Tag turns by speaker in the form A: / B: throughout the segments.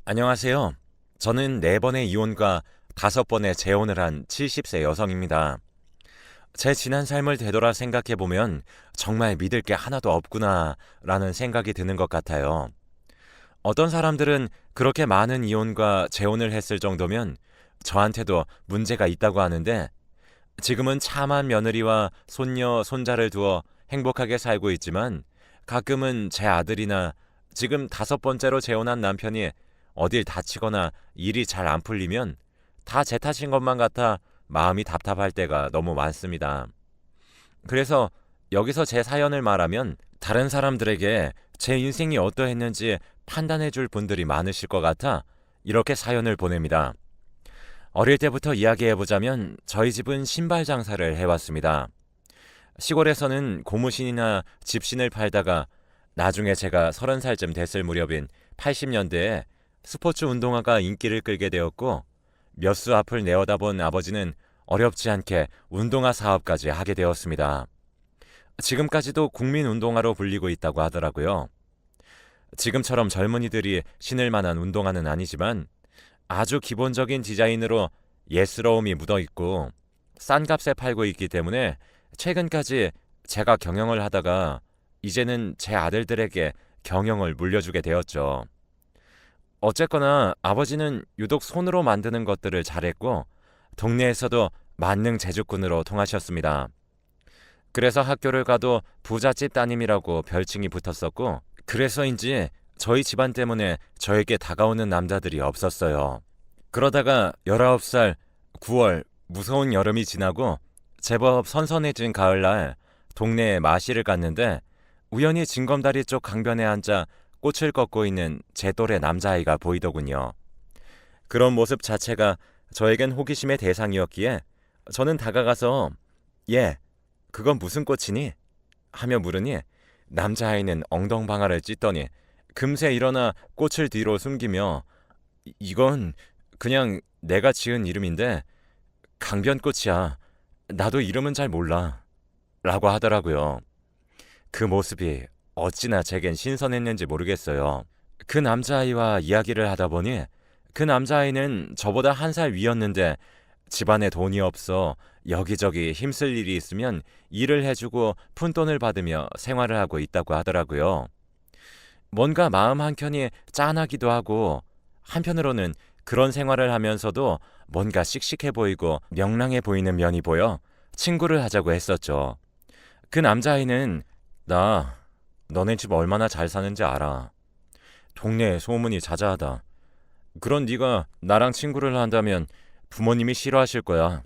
A: 안녕하세요. 저는 4번의 이혼과 5번의 재혼을 한 70세 여성입니다. 제 지난 삶을 되돌아 생각해보면 정말 믿을 게 하나도 없구나 라는 생각이 드는 것 같아요. 어떤 사람들은 그렇게 많은 이혼과 재혼을 했을 정도면 저한테도 문제가 있다고 하는데, 지금은 참한 며느리와 손녀, 손자를 두어 행복하게 살고 있지만, 가끔은 제 아들이나 지금 5번째로 재혼한 남편이 어딜 다치거나 일이 잘 안 풀리면 다 제 탓인 것만 같아 마음이 답답할 때가 너무 많습니다. 그래서 여기서 제 사연을 말하면 다른 사람들에게 제 인생이 어떠했는지 판단해 줄 분들이 많으실 것 같아 이렇게 사연을 보냅니다. 어릴 때부터 이야기해보자면 저희 집은 신발 장사를 해왔습니다. 시골에서는 고무신이나 집신을 팔다가 나중에 제가 30살쯤 됐을 무렵인 80년대에 스포츠 운동화가 인기를 끌게 되었고, 몇 수 앞을 내어다본 아버지는 어렵지 않게 운동화 사업까지 하게 되었습니다. 지금까지도 국민 운동화로 불리고 있다고 하더라고요. 지금처럼 젊은이들이 신을 만한 운동화는 아니지만 아주 기본적인 디자인으로 예스러움이 묻어 있고 싼 값에 팔고 있기 때문에 최근까지 제가 경영을 하다가 이제는 제 아들들에게 경영을 물려주게 되었죠. 어쨌거나 아버지는 유독 손으로 만드는 것들을 잘했고 동네에서도 만능 제주꾼으로 통하셨습니다. 그래서 학교를 가도 부잣집 따님이라고 별칭이 붙었었고, 그래서인지 저희 집안 때문에 저에게 다가오는 남자들이 없었어요. 그러다가 19살 9월 무서운 여름이 지나고 제법 선선해진 가을날 동네에 마시를 갔는데, 우연히 징검다리 쪽 강변에 앉아 꽃을 꺾고 있는 제 또래 남자아이가 보이더군요. 그런 모습 자체가 저에겐 호기심의 대상이었기에 저는 다가가서 "얘, 그건 무슨 꽃이니?" 하며 물으니, 남자아이는 엉덩방아를 찢더니 금세 일어나 꽃을 뒤로 숨기며 "이건 그냥 내가 지은 이름인데 강변꽃이야. 나도 이름은 잘 몰라." 라고 하더라고요. 그 모습이 어찌나 제겐 신선했는지 모르겠어요. 그 남자아이와 이야기를 하다 보니 그 남자아이는 저보다 1살 위였는데 집안에 돈이 없어 여기저기 힘쓸 일이 있으면 일을 해주고 푼돈을 받으며 생활을 하고 있다고 하더라고요. 뭔가 마음 한켠이 짠하기도 하고, 한편으로는 그런 생활을 하면서도 뭔가 씩씩해 보이고 명랑해 보이는 면이 보여 친구를 하자고 했었죠. 그 남자아이는 "나 너네 집 얼마나 잘 사는지 알아. 동네에 소문이 자자하다. 그런 네가 나랑 친구를 한다면 부모님이 싫어하실 거야.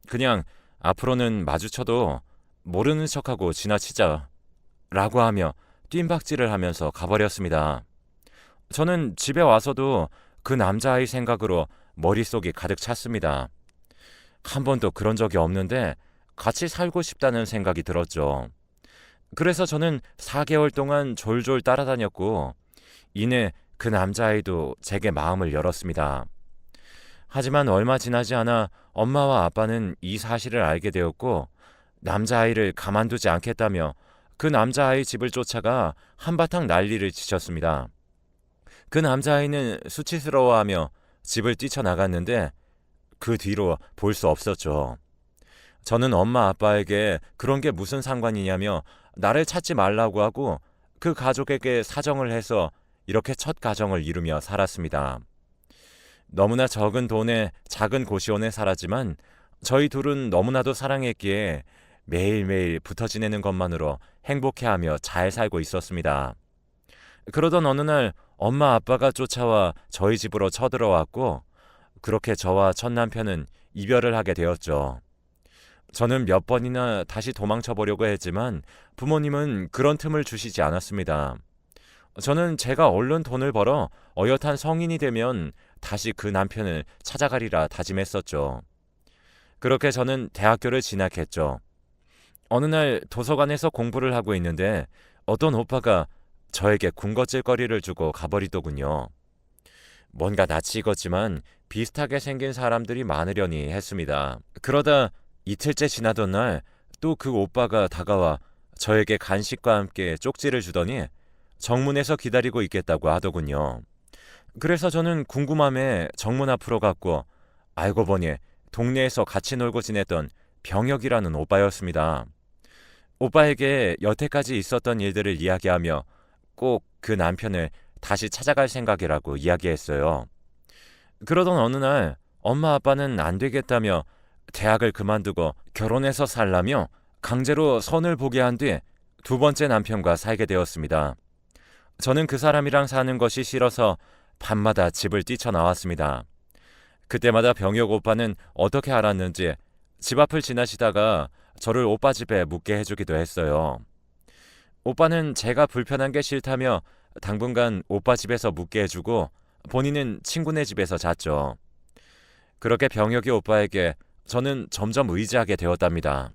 A: 그냥 앞으로는 마주쳐도 모르는 척하고 지나치자." 라고 하며 뜀박질을 하면서 가버렸습니다. 저는 집에 와서도 그 남자아이 생각으로 머릿속이 가득 찼습니다. 한 번도 그런 적이 없는데 같이 살고 싶다는 생각이 들었죠. 그래서 저는 4개월 동안 졸졸 따라다녔고, 이내 그 남자아이도 제게 마음을 열었습니다. 하지만 얼마 지나지 않아 엄마와 아빠는 이 사실을 알게 되었고, 남자아이를 가만두지 않겠다며 그 남자아이 집을 쫓아가 한바탕 난리를 치셨습니다. 그 남자아이는 수치스러워하며 집을 뛰쳐나갔는데 그 뒤로 볼 수 없었죠. 저는 엄마 아빠에게 그런 게 무슨 상관이냐며 나를 찾지 말라고 하고 그 가족에게 사정을 해서 이렇게 첫 가정을 이루며 살았습니다. 너무나 적은 돈에 작은 고시원에 살았지만 저희 둘은 너무나도 사랑했기에 매일매일 붙어 지내는 것만으로 행복해하며 잘 살고 있었습니다. 그러던 어느 날 엄마 아빠가 쫓아와 저희 집으로 쳐들어왔고, 그렇게 저와 첫 남편은 이별을 하게 되었죠. 저는 몇 번이나 다시 도망쳐 보려고 했지만 부모님은 그런 틈을 주시지 않았습니다. 저는 제가 얼른 돈을 벌어 어엿한 성인이 되면 다시 그 남편을 찾아가리라 다짐했었죠. 그렇게 저는 대학교를 진학했죠. 어느 날 도서관에서 공부를 하고 있는데 어떤 오빠가 저에게 군것질거리를 주고 가버리더군요. 뭔가 낯이 익었지만 비슷하게 생긴 사람들이 많으려니 했습니다. 그러다 이틀째 지나던 날 또 그 오빠가 다가와 저에게 간식과 함께 쪽지를 주더니 정문에서 기다리고 있겠다고 하더군요. 그래서 저는 궁금함에 정문 앞으로 갔고 알고 보니 동네에서 같이 놀고 지냈던 병혁이라는 오빠였습니다. 오빠에게 여태까지 있었던 일들을 이야기하며 꼭 그 남편을 다시 찾아갈 생각이라고 이야기했어요. 그러던 어느 날 엄마 아빠는 안 되겠다며 대학을 그만두고 결혼해서 살라며 강제로 선을 보게 한 뒤 두 번째 남편과 살게 되었습니다. 저는 그 사람이랑 사는 것이 싫어서 밤마다 집을 뛰쳐나왔습니다. 그때마다 병혁 오빠는 어떻게 알았는지 집 앞을 지나시다가 저를 오빠 집에 묵게 해주기도 했어요. 오빠는 제가 불편한 게 싫다며 당분간 오빠 집에서 묵게 해주고 본인은 친구네 집에서 잤죠. 그렇게 병혁이 오빠에게 저는 점점 의지하게 되었답니다.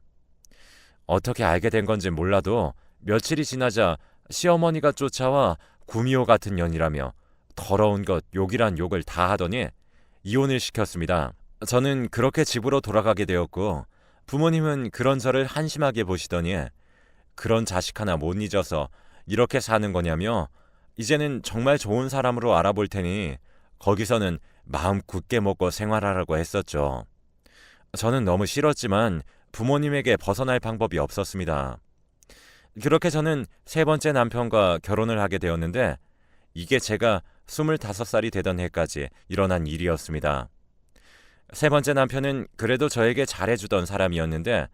A: 어떻게 알게 된 건지 몰라도 며칠이 지나자 시어머니가 쫓아와 구미호 같은 년이라며 더러운 것 욕이란 욕을 다 하더니 이혼을 시켰습니다. 저는 그렇게 집으로 돌아가게 되었고 부모님은 그런 저를 한심하게 보시더니 그런 자식 하나 못 잊어서 이렇게 사는 거냐며 이제는 정말 좋은 사람으로 알아볼 테니 거기서는 마음 굳게 먹고 생활하라고 했었죠. 저는 너무 싫었지만 부모님에게 벗어날 방법이 없었습니다. 그렇게 저는 세 번째 남편과 결혼을 하게 되었는데 이게 제가 25살이 되던 해까지 일어난 일이었습니다. 세 번째 남편은 그래도 저에게 잘해주던 사람이었는데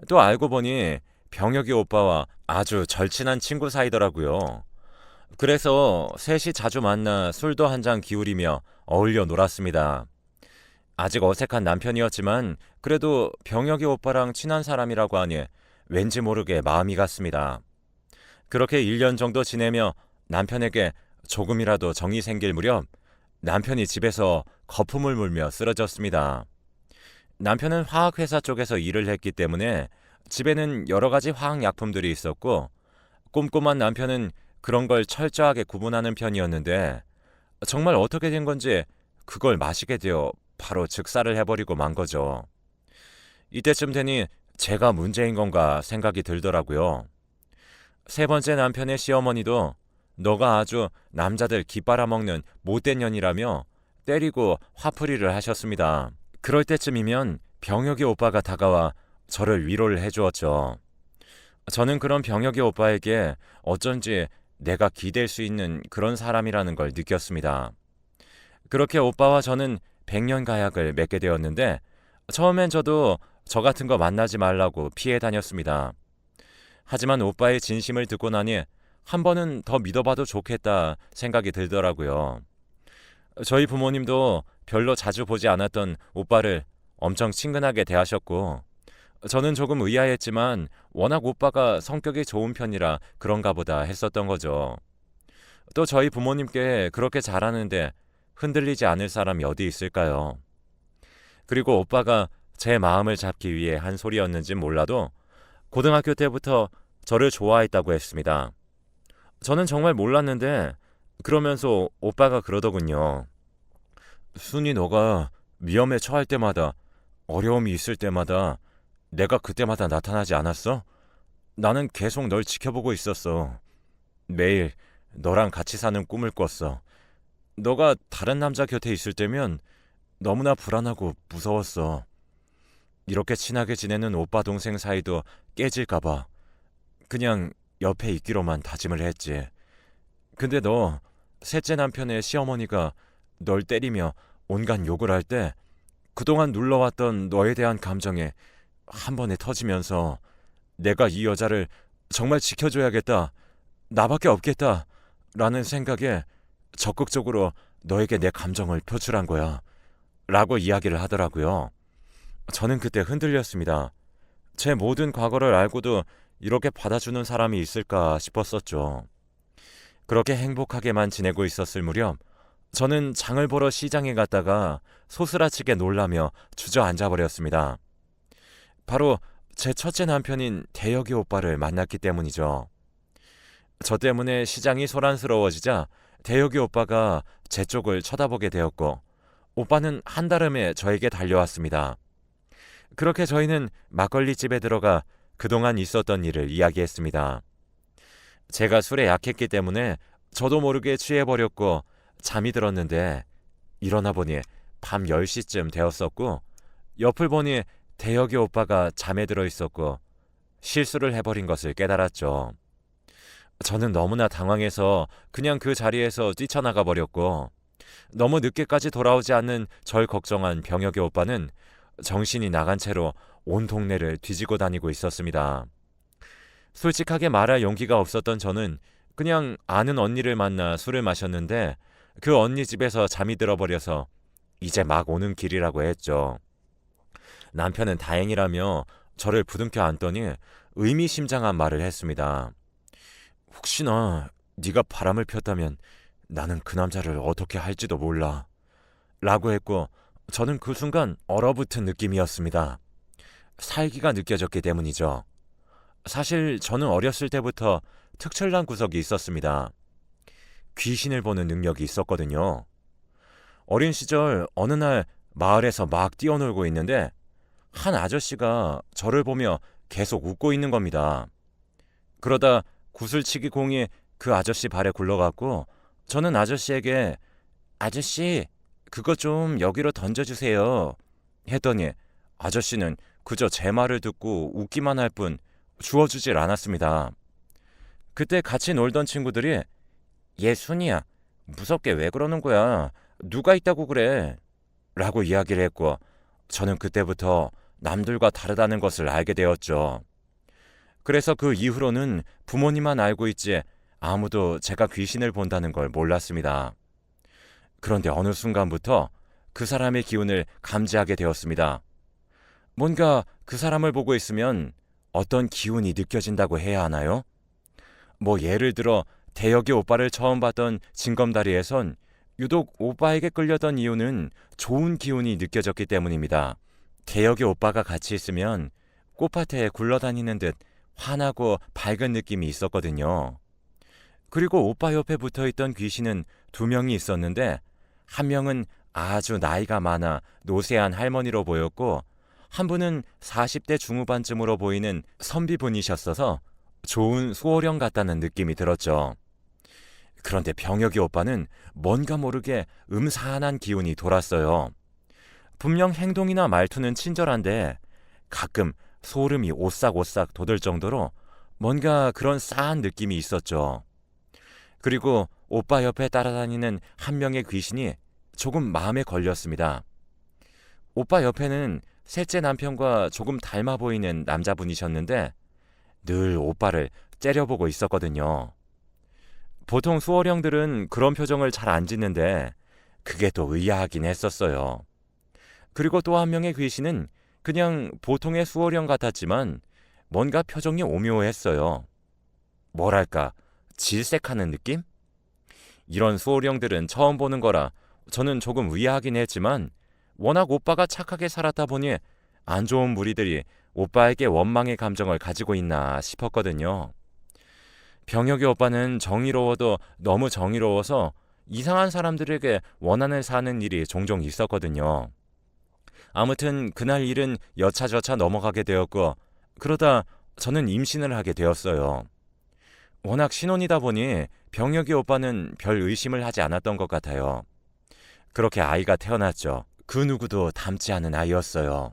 A: 또 알고 보니 병혁이 오빠와 아주 절친한 친구 사이더라고요. 그래서 셋이 자주 만나 술도 한 잔 기울이며 어울려 놀았습니다. 아직 어색한 남편이었지만 그래도 병혁이 오빠랑 친한 사람이라고 하니 왠지 모르게 마음이 갔습니다. 그렇게 1년 정도 지내며 남편에게 조금이라도 정이 생길 무렵 남편이 집에서 거품을 물며 쓰러졌습니다. 남편은 화학회사 쪽에서 일을 했기 때문에 집에는 여러 가지 화학약품들이 있었고 꼼꼼한 남편은 그런 걸 철저하게 구분하는 편이었는데 정말 어떻게 된 건지 그걸 마시게 되어 바로 즉사를 해버리고 만 거죠. 이때쯤 되니 제가 문제인 건가 생각이 들더라고요. 세 번째 남편의 시어머니도 너가 아주 남자들 기 빨아먹는 못된 년이라며 때리고 화풀이를 하셨습니다. 그럴 때쯤이면 병혁이 오빠가 다가와 저를 위로를 해주었죠. 저는 그런 병혁이 오빠에게 어쩐지 내가 기댈 수 있는 그런 사람이라는 걸 느꼈습니다. 그렇게 오빠와 저는 100년 가약을 맺게 되었는데 처음엔 저도 저 같은 거 만나지 말라고 피해 다녔습니다. 하지만 오빠의 진심을 듣고 나니 한 번은 더 믿어봐도 좋겠다 생각이 들더라고요. 저희 부모님도 별로 자주 보지 않았던 오빠를 엄청 친근하게 대하셨고 저는 조금 의아했지만 워낙 오빠가 성격이 좋은 편이라 그런가 보다 했었던 거죠. 또 저희 부모님께 그렇게 잘하는데 흔들리지 않을 사람이 어디 있을까요? 그리고 오빠가 제 마음을 잡기 위해 한 소리였는지 몰라도 고등학교 때부터 저를 좋아했다고 했습니다. 저는 정말 몰랐는데 그러면서 오빠가 그러더군요. 순이 너가 위험에 처할 때마다 어려움이 있을 때마다 내가 그때마다 나타나지 않았어? 나는 계속 널 지켜보고 있었어. 매일 너랑 같이 사는 꿈을 꿨어. 너가 다른 남자 곁에 있을 때면 너무나 불안하고 무서웠어. 이렇게 친하게 지내는 오빠 동생 사이도 깨질까봐 그냥 옆에 있기로만 다짐을 했지. 근데 너 셋째 남편의 시어머니가 널 때리며 온갖 욕을 할 때 그동안 눌러왔던 너에 대한 감정에 한 번에 터지면서 내가 이 여자를 정말 지켜줘야겠다. 나밖에 없겠다. 라는 생각에 적극적으로 너에게 내 감정을 표출한 거야. 라고 이야기를 하더라고요. 저는 그때 흔들렸습니다. 제 모든 과거를 알고도 이렇게 받아주는 사람이 있을까 싶었었죠. 그렇게 행복하게만 지내고 있었을 무렵 저는 장을 보러 시장에 갔다가 소스라치게 놀라며 주저앉아 버렸습니다. 바로 제 첫째 남편인 대혁이 오빠를 만났기 때문이죠. 저 때문에 시장이 소란스러워지자 대혁이 오빠가 제 쪽을 쳐다보게 되었고 오빠는 한달음에 저에게 달려왔습니다. 그렇게 저희는 막걸리집에 들어가 그동안 있었던 일을 이야기했습니다. 제가 술에 약했기 때문에 저도 모르게 취해버렸고 잠이 들었는데 일어나 보니 밤 10시쯤 되었었고 옆을 보니 대혁이 오빠가 잠에 들어 있었고 실수를 해버린 것을 깨달았죠. 저는 너무나 당황해서 그냥 그 자리에서 뛰쳐나가 버렸고 너무 늦게까지 돌아오지 않는 절 걱정한 병혁의 오빠는 정신이 나간 채로 온 동네를 뒤지고 다니고 있었습니다. 솔직하게 말할 용기가 없었던 저는 그냥 아는 언니를 만나 술을 마셨는데 그 언니 집에서 잠이 들어버려서 이제 막 오는 길이라고 했죠. 남편은 다행이라며 저를 부둥켜 안더니 의미심장한 말을 했습니다. 혹시나 네가 바람을 폈다면 나는 그 남자를 어떻게 할지도 몰라 라고 했고 저는 그 순간 얼어붙은 느낌이었습니다. 살기가 느껴졌기 때문이죠. 사실 저는 어렸을 때부터 특출난 구석이 있었습니다. 귀신을 보는 능력이 있었거든요. 어린 시절 어느 날 마을에서 막 뛰어놀고 있는데 한 아저씨가 저를 보며 계속 웃고 있는 겁니다. 그러다 구슬치기 공이 그 아저씨 발에 굴러갔고 저는 아저씨에게 아저씨 그거 좀 여기로 던져주세요 했더니 아저씨는 그저 제 말을 듣고 웃기만 할 뿐 주워주질 않았습니다. 그때 같이 놀던 친구들이 얘 순이야 무섭게 왜 그러는 거야 누가 있다고 그래 라고 이야기를 했고 저는 그때부터 남들과 다르다는 것을 알게 되었죠. 그래서 그 이후로는 부모님만 알고 있지 아무도 제가 귀신을 본다는 걸 몰랐습니다. 그런데 어느 순간부터 그 사람의 기운을 감지하게 되었습니다. 뭔가 그 사람을 보고 있으면 어떤 기운이 느껴진다고 해야 하나요? 뭐 예를 들어 대혁이 오빠를 처음 봤던 징검다리에선 유독 오빠에게 끌렸던 이유는 좋은 기운이 느껴졌기 때문입니다. 대혁이 오빠가 같이 있으면 꽃밭에 굴러다니는 듯 환하고 밝은 느낌이 있었거든요. 그리고 오빠 옆에 붙어있던 귀신은 2명이 있었는데 한 명은 아주 나이가 많아 노쇠한 할머니로 보였고 한 분은 40대 중후반쯤으로 보이는 선비분이셨어서 좋은 수호령 같다는 느낌이 들었죠. 그런데 병혁이 오빠는 뭔가 모르게 음산한 기운이 돌았어요. 분명 행동이나 말투는 친절한데 가끔 소름이 오싹오싹 돋을 정도로 뭔가 그런 싸한 느낌이 있었죠. 그리고 오빠 옆에 따라다니는 한 명의 귀신이 조금 마음에 걸렸습니다. 오빠 옆에는 셋째 남편과 조금 닮아 보이는 남자분이셨는데 늘 오빠를 째려보고 있었거든요. 보통 수호령들은 그런 표정을 잘 안 짓는데 그게 또 의아하긴 했었어요. 그리고 또 한 명의 귀신은 그냥 보통의 수호령 같았지만 뭔가 표정이 오묘했어요. 뭐랄까 질색하는 느낌? 이런 수호령들은 처음 보는 거라 저는 조금 의아하긴 했지만 워낙 오빠가 착하게 살았다 보니 안 좋은 무리들이 오빠에게 원망의 감정을 가지고 있나 싶었거든요. 병혁이 오빠는 정의로워도 너무 정의로워서 이상한 사람들에게 원한을 사는 일이 종종 있었거든요. 아무튼 그날 일은 여차저차 넘어가게 되었고 그러다 저는 임신을 하게 되었어요. 워낙 신혼이다 보니 병혁이 오빠는 별 의심을 하지 않았던 것 같아요. 그렇게 아이가 태어났죠. 그 누구도 닮지 않은 아이였어요.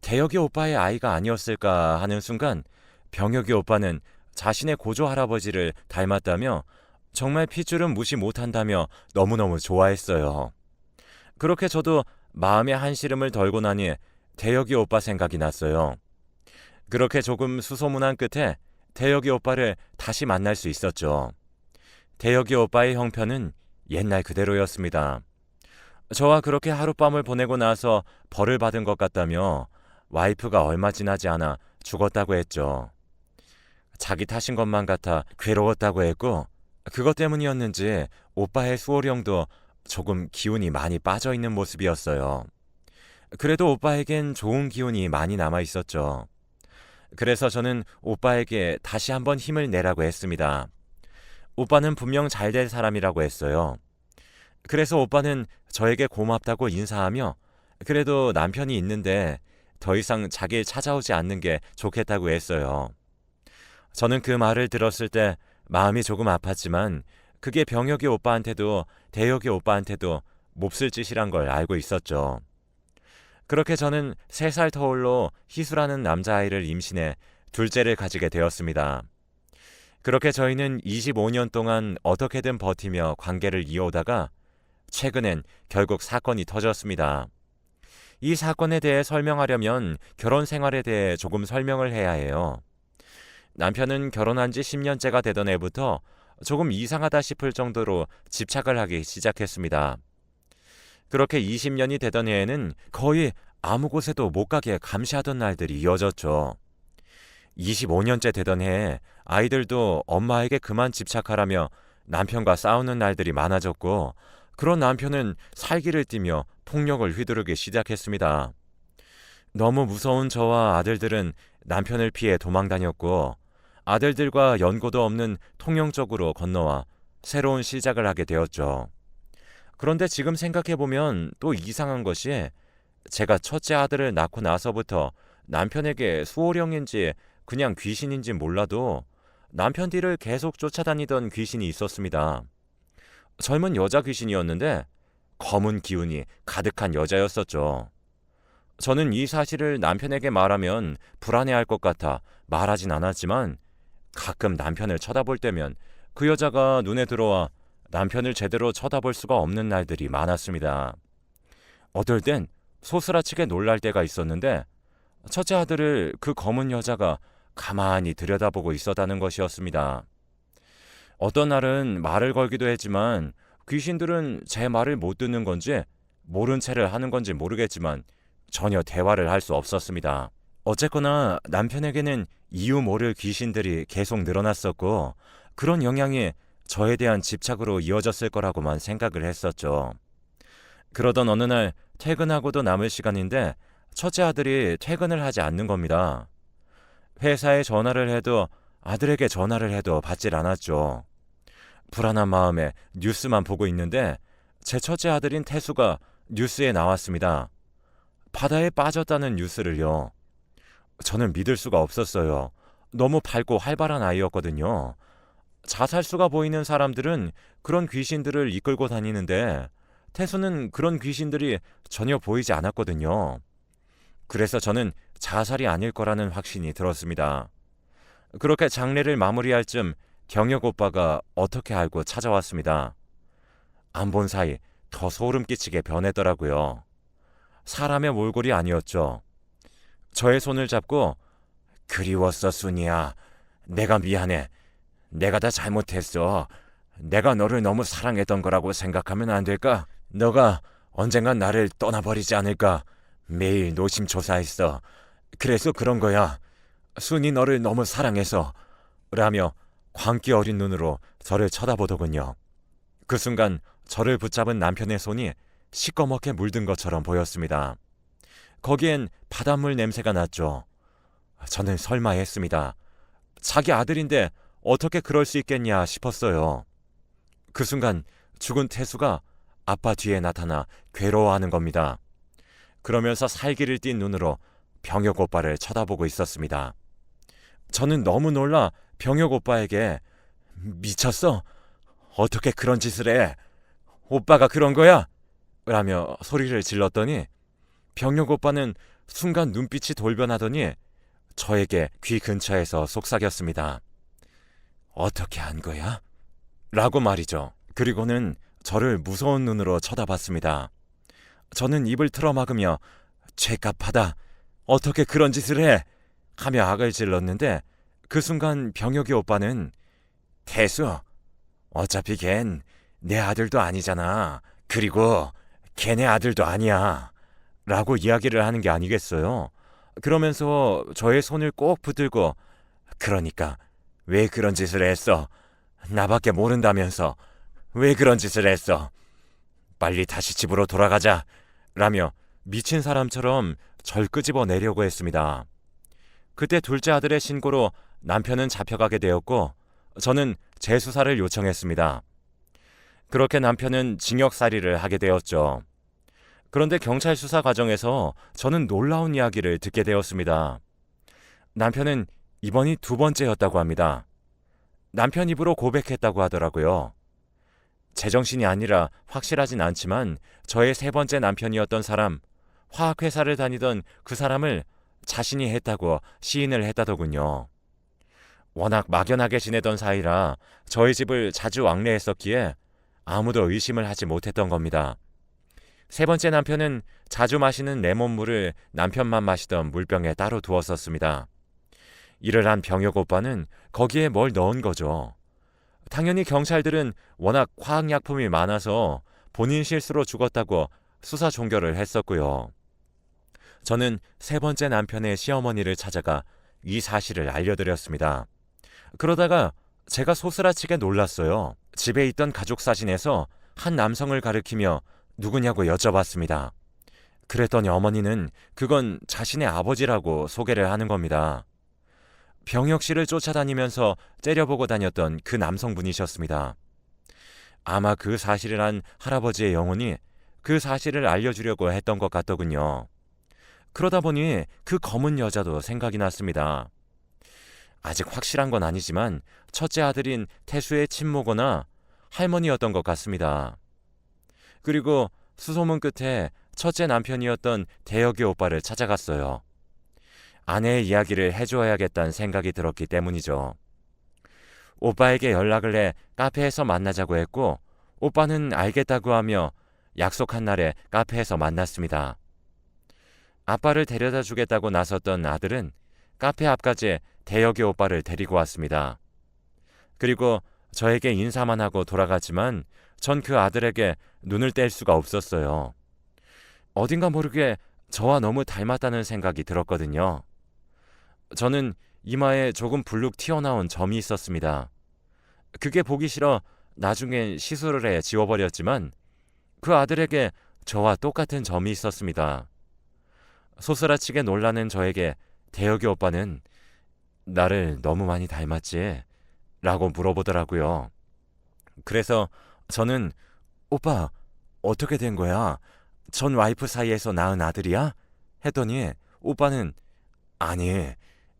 A: 대혁이 오빠의 아이가 아니었을까 하는 순간 병혁이 오빠는 자신의 고조 할아버지를 닮았다며 정말 핏줄은 무시 못한다며 너무너무 좋아했어요. 그렇게 저도 마음의 한시름을 덜고 나니 대혁이 오빠 생각이 났어요. 그렇게 조금 수소문한 끝에 대혁이 오빠를 다시 만날 수 있었죠. 대혁이 오빠의 형편은 옛날 그대로였습니다. 저와 그렇게 하룻밤을 보내고 나서 벌을 받은 것 같다며 와이프가 얼마 지나지 않아 죽었다고 했죠. 자기 탓인 것만 같아 괴로웠다고 했고 그것 때문이었는지 오빠의 수호령도 조금 기운이 많이 빠져있는 모습이었어요. 그래도 오빠에겐 좋은 기운이 많이 남아있었죠. 그래서 저는 오빠에게 다시 한번 힘을 내라고 했습니다. 오빠는 분명 잘 될 사람이라고 했어요. 그래서 오빠는 저에게 고맙다고 인사하며 그래도 남편이 있는데 더 이상 자기를 찾아오지 않는 게 좋겠다고 했어요. 저는 그 말을 들었을 때 마음이 조금 아팠지만 그게 병혁이 오빠한테도 대혁이 오빠한테도 몹쓸 짓이란 걸 알고 있었죠. 그렇게 저는 3살 터울로 희수라는 남자아이를 임신해 둘째를 가지게 되었습니다. 그렇게 저희는 25년 동안 어떻게든 버티며 관계를 이어오다가 최근엔 결국 사건이 터졌습니다. 이 사건에 대해 설명하려면 결혼 생활에 대해 조금 설명을 해야 해요. 남편은 결혼한 지 10년째가 되던 해부터 조금 이상하다 싶을 정도로 집착을 하기 시작했습니다. 그렇게 20년이 되던 해에는 거의 아무 곳에도 못 가게 감시하던 날들이 이어졌죠. 25년째 되던 해에 아이들도 엄마에게 그만 집착하라며 남편과 싸우는 날들이 많아졌고, 그런 남편은 살기를 띠며 폭력을 휘두르기 시작했습니다. 너무 무서운 저와 아들들은 남편을 피해 도망다녔고, 아들들과 연고도 없는 통영 쪽으로 건너와 새로운 시작을 하게 되었죠. 그런데 지금 생각해보면 또 이상한 것이, 제가 첫째 아들을 낳고 나서부터 남편에게 수호령인지 그냥 귀신인지 몰라도 남편 뒤를 계속 쫓아다니던 귀신이 있었습니다. 젊은 여자 귀신이었는데 검은 기운이 가득한 여자였었죠. 저는 이 사실을 남편에게 말하면 불안해할 것 같아 말하진 않았지만, 가끔 남편을 쳐다볼 때면 그 여자가 눈에 들어와 남편을 제대로 쳐다볼 수가 없는 날들이 많았습니다. 어떨 땐 소스라치게 놀랄 때가 있었는데, 첫째 아들을 그 검은 여자가 가만히 들여다보고 있었다는 것이었습니다. 어떤 날은 말을 걸기도 했지만 귀신들은 제 말을 못 듣는 건지 모른 채를 하는 건지 모르겠지만 전혀 대화를 할 수 없었습니다. 어쨌거나 남편에게는 이유 모를 귀신들이 계속 늘어났었고, 그런 영향이 저에 대한 집착으로 이어졌을 거라고만 생각을 했었죠. 그러던 어느 날 퇴근하고도 남을 시간인데 첫째 아들이 퇴근을 하지 않는 겁니다. 회사에 전화를 해도 아들에게 전화를 해도 받질 않았죠. 불안한 마음에 뉴스만 보고 있는데 제 첫째 아들인 태수가 뉴스에 나왔습니다. 바다에 빠졌다는 뉴스를요. 저는 믿을 수가 없었어요. 너무 밝고 활발한 아이였거든요. 자살수가 보이는 사람들은 그런 귀신들을 이끌고 다니는데 태수는 그런 귀신들이 전혀 보이지 않았거든요. 그래서 저는 자살이 아닐 거라는 확신이 들었습니다. 그렇게 장례를 마무리할 쯤 경혁 오빠가 어떻게 알고 찾아왔습니다. 안 본 사이 더 소름 끼치게 변했더라고요. 사람의 몰골이 아니었죠. 저의 손을 잡고 그리웠어 순이야. 내가 미안해. 내가 다 잘못했어. 내가 너를 너무 사랑했던 거라고 생각하면 안 될까? 너가 언젠간 나를 떠나버리지 않을까? 매일 노심초사했어. 그래서 그런 거야. 순이 너를 너무 사랑해서. 라며 광기 어린 눈으로 저를 쳐다보더군요. 그 순간 저를 붙잡은 남편의 손이 시꺼멓게 물든 것처럼 보였습니다. 거기엔 바닷물 냄새가 났죠. 저는 설마 했습니다. 자기 아들인데 어떻게 그럴 수 있겠냐 싶었어요. 그 순간 죽은 태수가 아빠 뒤에 나타나 괴로워하는 겁니다. 그러면서 살기를 띤 눈으로 병혁 오빠를 쳐다보고 있었습니다. 저는 너무 놀라 병혁 오빠에게 미쳤어? 어떻게 그런 짓을 해? 오빠가 그런 거야? 라며 소리를 질렀더니 병혁 오빠는 순간 눈빛이 돌변하더니 저에게 귀 근처에서 속삭였습니다. 어떻게 한 거야? 라고 말이죠. 그리고는 저를 무서운 눈으로 쳐다봤습니다. 저는 입을 틀어막으며 죄값하다. 어떻게 그런 짓을 해? 하며 악을 질렀는데 그 순간 병혁이 오빠는 태수, 어차피 걘 내 아들도 아니잖아. 그리고 걔네 아들도 아니야. 라고 이야기를 하는 게 아니겠어요. 그러면서 저의 손을 꼭 붙들고 그러니까 왜 그런 짓을 했어? 나밖에 모른다면서 왜 그런 짓을 했어? 빨리 다시 집으로 돌아가자. 라며 미친 사람처럼 절 끄집어 내려고 했습니다. 그때 둘째 아들의 신고로 남편은 잡혀가게 되었고 저는 재수사를 요청했습니다. 그렇게 남편은 징역살이를 하게 되었죠. 그런데 경찰 수사 과정에서 저는 놀라운 이야기를 듣게 되었습니다. 남편은 이번이 2번째였다고 합니다. 남편 입으로 고백했다고 하더라고요. 제정신이 아니라 확실하진 않지만 저의 세 번째 남편이었던 사람, 화학회사를 다니던 그 사람을 자신이 했다고 시인을 했다더군요. 워낙 막연하게 지내던 사이라 저희 집을 자주 왕래했었기에 아무도 의심을 하지 못했던 겁니다. 세 번째 남편은 자주 마시는 레몬물을 남편만 마시던 물병에 따로 두었었습니다. 일을 한 병혁 오빠는 거기에 뭘 넣은 거죠. 당연히 경찰들은 워낙 화학약품이 많아서 본인 실수로 죽었다고 수사 종결을 했었고요. 저는 세 번째 남편의 시어머니를 찾아가 이 사실을 알려드렸습니다. 그러다가 제가 소스라치게 놀랐어요. 집에 있던 가족 사진에서 한 남성을 가리키며 누구냐고 여쭤봤습니다. 그랬더니 어머니는 그건 자신의 아버지라고 소개를 하는 겁니다. 병혁 씨를 쫓아다니면서 째려보고 다녔던 그 남성분이셨습니다. 아마 그 사실을 한 할아버지의 영혼이 그 사실을 알려주려고 했던 것 같더군요. 그러다 보니 그 검은 여자도 생각이 났습니다. 아직 확실한 건 아니지만 첫째 아들인 태수의 친모거나 할머니였던 것 같습니다. 그리고 수소문 끝에 첫째 남편이었던 대혁이 오빠를 찾아갔어요. 아내의 이야기를 해줘야겠다는 생각이 들었기 때문이죠. 오빠에게 연락을 해 카페에서 만나자고 했고 오빠는 알겠다고 하며 약속한 날에 카페에서 만났습니다. 아빠를 데려다 주겠다고 나섰던 아들은 카페 앞까지 대혁이 오빠를 데리고 왔습니다. 그리고 저에게 인사만 하고 돌아갔지만 전 그 아들에게 눈을 뗄 수가 없었어요. 어딘가 모르게 저와 너무 닮았다는 생각이 들었거든요. 저는 이마에 조금 불룩 튀어나온 점이 있었습니다. 그게 보기 싫어 나중엔 시술을 해 지워버렸지만 그 아들에게 저와 똑같은 점이 있었습니다. 소스라치게 놀라는 저에게 대혁이 오빠는 나를 너무 많이 닮았지? 라고 물어보더라고요. 그래서 저는 오빠 어떻게 된 거야? 전 와이프 사이에서 낳은 아들이야? 했더니 오빠는 아니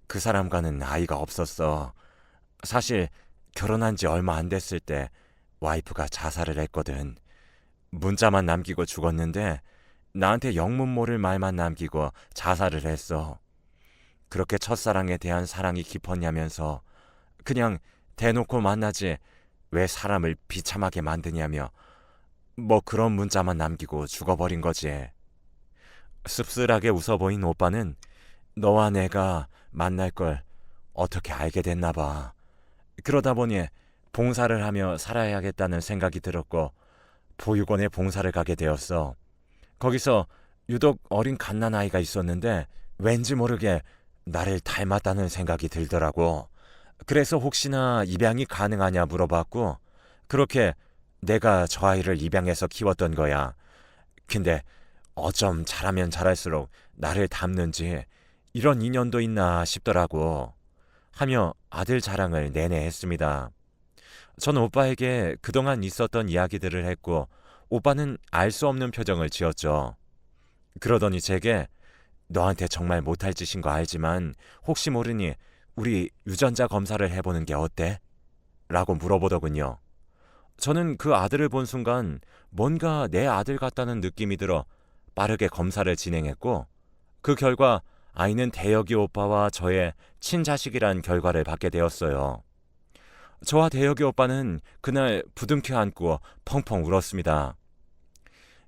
A: 그 사람과는 아이가 없었어. 사실 결혼한 지 얼마 안 됐을 때 와이프가 자살을 했거든. 문자만 남기고 죽었는데 나한테 영문 모를 말만 남기고 자살을 했어. 그렇게 첫사랑에 대한 사랑이 깊었냐면서 그냥 대놓고 만나지 왜 사람을 비참하게 만드냐며 뭐 그런 문자만 남기고 죽어버린 거지. 씁쓸하게 웃어 보인 오빠는 너와 내가 만날 걸 어떻게 알게 됐나 봐. 그러다 보니 봉사를 하며 살아야겠다는 생각이 들었고 보육원에 봉사를 가게 되었어. 거기서 유독 어린 갓난아이가 있었는데 왠지 모르게 나를 닮았다는 생각이 들더라고. 그래서 혹시나 입양이 가능하냐 물어봤고 그렇게 내가 저 아이를 입양해서 키웠던 거야. 근데 어쩜 자라면 자랄수록 나를 닮는지 이런 인연도 있나 싶더라고 하며 아들 자랑을 내내 했습니다. 전 오빠에게 그동안 있었던 이야기들을 했고 오빠는 알 수 없는 표정을 지었죠. 그러더니 제게 너한테 정말 못할 짓인 거 알지만 혹시 모르니 우리 유전자 검사를 해보는 게 어때? 라고 물어보더군요. 저는 그 아들을 본 순간 뭔가 내 아들 같다는 느낌이 들어 빠르게 검사를 진행했고 그 결과 아이는 대혁이 오빠와 저의 친자식이란 결과를 받게 되었어요. 저와 대혁이 오빠는 그날 부둥켜 안고 펑펑 울었습니다.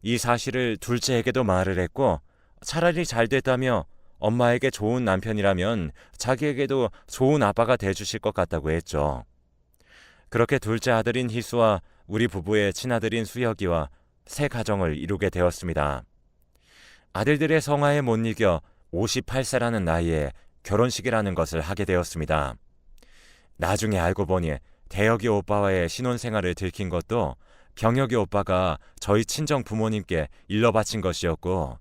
A: 이 사실을 둘째에게도 말을 했고 차라리 잘 됐다며 엄마에게 좋은 남편이라면 자기에게도 좋은 아빠가 돼주실 것 같다고 했죠. 그렇게 둘째 아들인 희수와 우리 부부의 친아들인 수혁이와 새 가정을 이루게 되었습니다. 아들들의 성화에 못 이겨 58세라는 나이에 결혼식이라는 것을 하게 되었습니다. 나중에 알고 보니 대혁이 오빠와의 신혼생활을 들킨 것도 병혁이 오빠가 저희 친정 부모님께 일러 바친 것이었고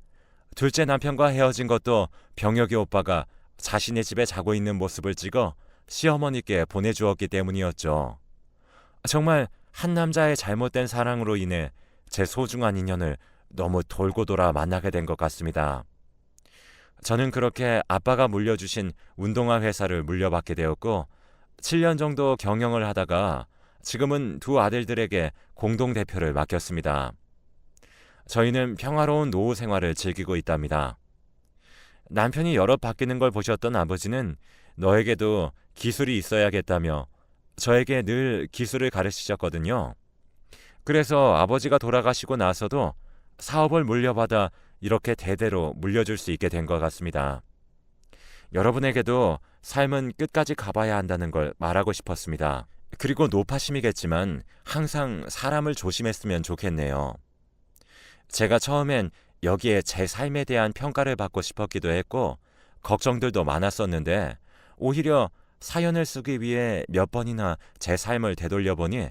A: 둘째 남편과 헤어진 것도 병혁이 오빠가 자신의 집에 자고 있는 모습을 찍어 시어머니께 보내주었기 때문이었죠. 정말 한 남자의 잘못된 사랑으로 인해 제 소중한 인연을 너무 돌고 돌아 만나게 된 것 같습니다. 저는 그렇게 아빠가 물려주신 운동화 회사를 물려받게 되었고 7년 정도 경영을 하다가 지금은 두 아들들에게 공동대표를 맡겼습니다. 저희는 평화로운 노후 생활을 즐기고 있답니다. 남편이 여러 바뀌는 걸 보셨던 아버지는 너에게도 기술이 있어야겠다며 저에게 늘 기술을 가르치셨거든요. 그래서 아버지가 돌아가시고 나서도 사업을 물려받아 이렇게 대대로 물려줄 수 있게 된 것 같습니다. 여러분에게도 삶은 끝까지 가봐야 한다는 걸 말하고 싶었습니다. 그리고 노파심이겠지만 항상 사람을 조심했으면 좋겠네요. 제가 처음엔 여기에 제 삶에 대한 평가를 받고 싶었기도 했고 걱정들도 많았었는데 오히려 사연을 쓰기 위해 몇 번이나 제 삶을 되돌려보니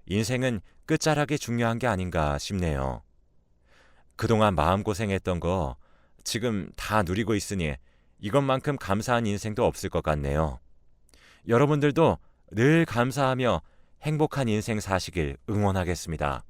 A: 인생은 끝자락이 중요한 게 아닌가 싶네요. 그동안 마음고생했던 거 지금 다 누리고 있으니 이것만큼 감사한 인생도 없을 것 같네요. 여러분들도 늘 감사하며 행복한 인생 사시길 응원하겠습니다.